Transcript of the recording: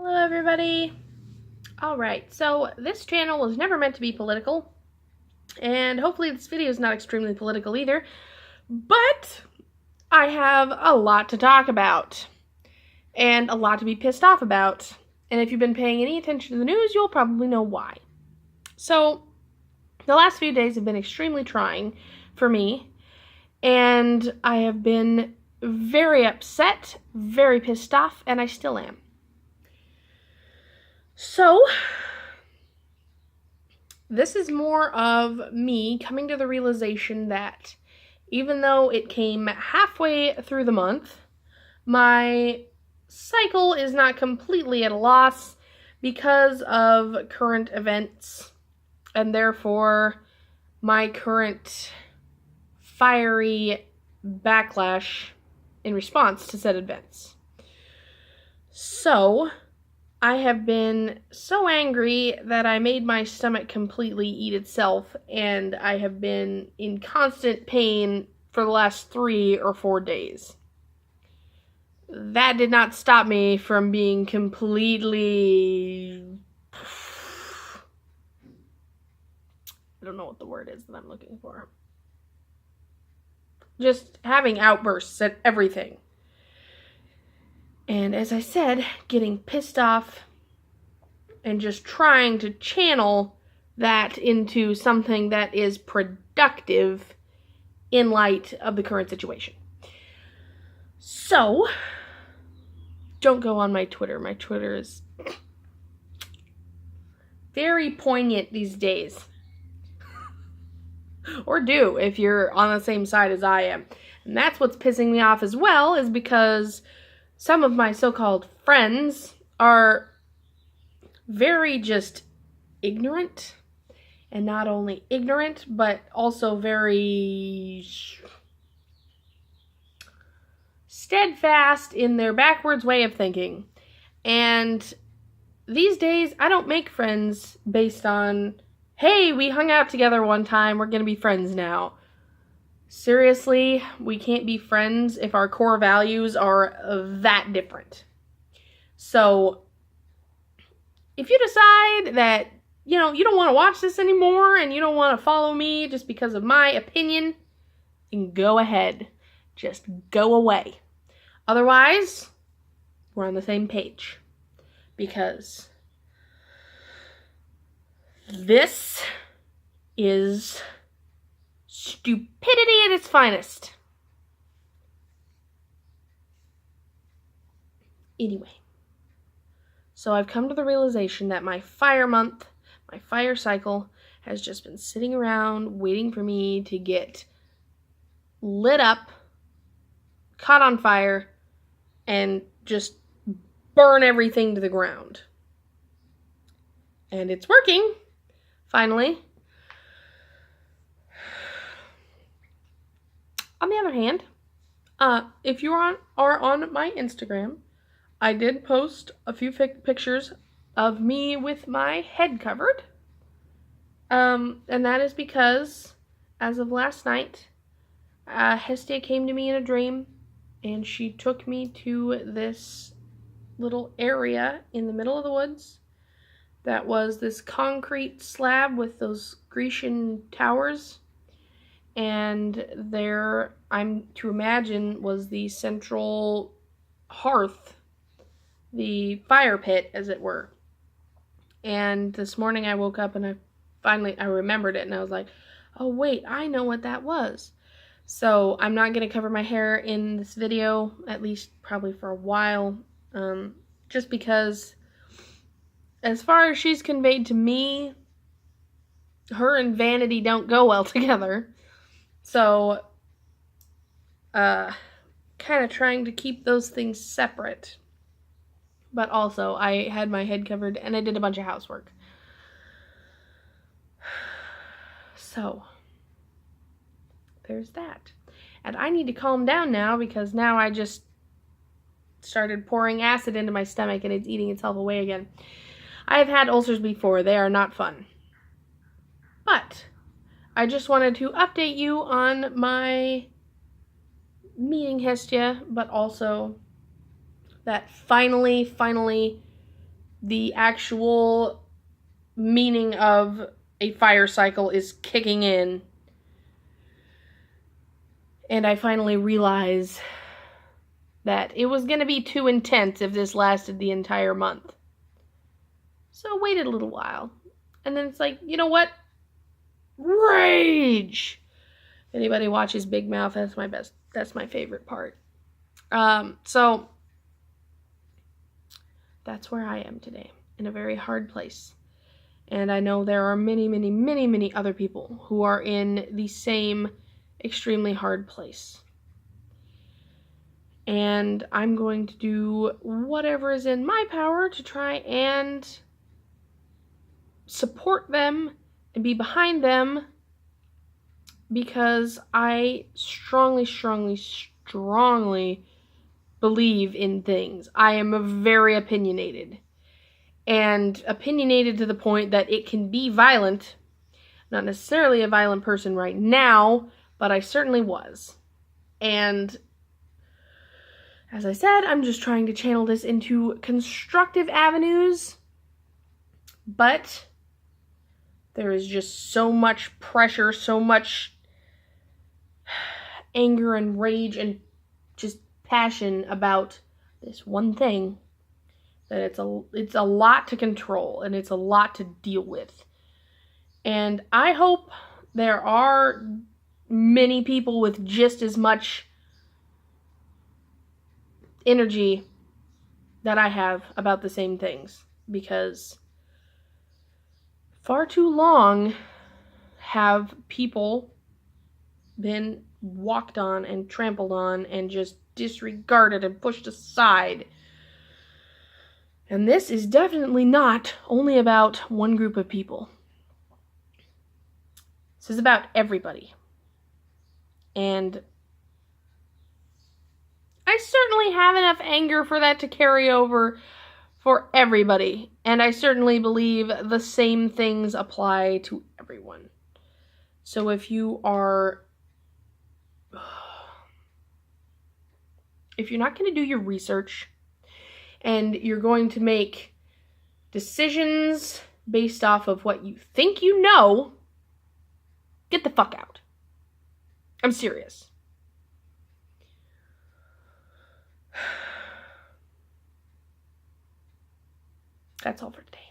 Hello everybody. Alright, so this channel was never meant to be political, and hopefully this video is not extremely political either, but I have a lot to talk about, and a lot to be pissed off about, and if you've been paying any attention to the news, you'll probably know why. So, the last few days have been extremely trying for me, and I have been very upset, very pissed off, and I still am. So, this is more of me coming to the realization that even though it came halfway through the month, my cycle is not completely at a loss because of current events, and therefore my current fiery backlash in response to said events. So, I have been so angry that I made my stomach completely eat itself, and I have been in constant pain for the last 3 or 4 days. That did not stop me from being completely... I don't know what the word is that I'm looking for. Just having outbursts at everything. And as I said, getting pissed off and just trying to channel that into something that is productive in light of the current situation. So, don't go on my Twitter. My Twitter is very poignant these days. Or do, if you're on the same side as I am. And that's what's pissing me off as well, is because some of my so-called friends are very just ignorant, and not only ignorant, but also very steadfast in their backwards way of thinking. And these days, I don't make friends based on, hey, we hung out together one time, we're gonna be friends now. Seriously, we can't be friends if our core values are that different. So, if you decide that, you don't want to watch this anymore and you don't want to follow me just because of my opinion, then go ahead. Just go away. Otherwise, we're on the same page. Because this is stupidity at its finest. Anyway, so I've come to the realization that my fire month, my fire cycle, has just been sitting around waiting for me to get lit up, caught on fire, and just burn everything to the ground. And it's working, finally. On the other hand, if you are on my Instagram, I did post a few pictures of me with my head covered. And that is because, as of last night, Hestia came to me in a dream, and she took me to this little area in the middle of the woods that was this concrete slab with those Grecian towers. And there, I'm to imagine, was the central hearth, the fire pit, as it were. And this morning I woke up and I remembered it, and I was like, oh wait, I know what that was. So I'm not going to cover my hair in this video, at least probably for a while, just because as far as she's conveyed to me, her and vanity don't go well together. So, kind of trying to keep those things separate. But also, I had my head covered and I did a bunch of housework. So, there's that. And I need to calm down now, because now I just started pouring acid into my stomach and it's eating itself away again. I have had ulcers before. They are not fun. But I just wanted to update you on my meeting Hestia, but also that finally the actual meaning of a fire cycle is kicking in. And I finally realized that it was going to be too intense if this lasted the entire month. So I waited a little while. And then it's like, you know what? Rage! If anybody watches Big Mouth, that's my favorite part. So that's where I am today, in a very hard place. And I know there are many, many, many, many other people who are in the same extremely hard place. And I'm going to do whatever is in my power to try and support them and be behind them, because I strongly, strongly, strongly believe in things. I am very opinionated. And opinionated to the point that it can be violent. Not necessarily a violent person right now, but I certainly was. And as I said, I'm just trying to channel this into constructive avenues. But there is just so much pressure, so much anger and rage and just passion about this one thing that it's a lot to control and it's a lot to deal with. And I hope there are many people with just as much energy that I have about the same things, because far too long have people been walked on and trampled on and just disregarded and pushed aside. And this is definitely not only about one group of people. This is about everybody. And I certainly have enough anger for that to carry over for everybody. And I certainly believe the same things apply to everyone. So if you're not going to do your research and you're going to make decisions based off of what you think you know, get the fuck out. I'm serious. That's all for today.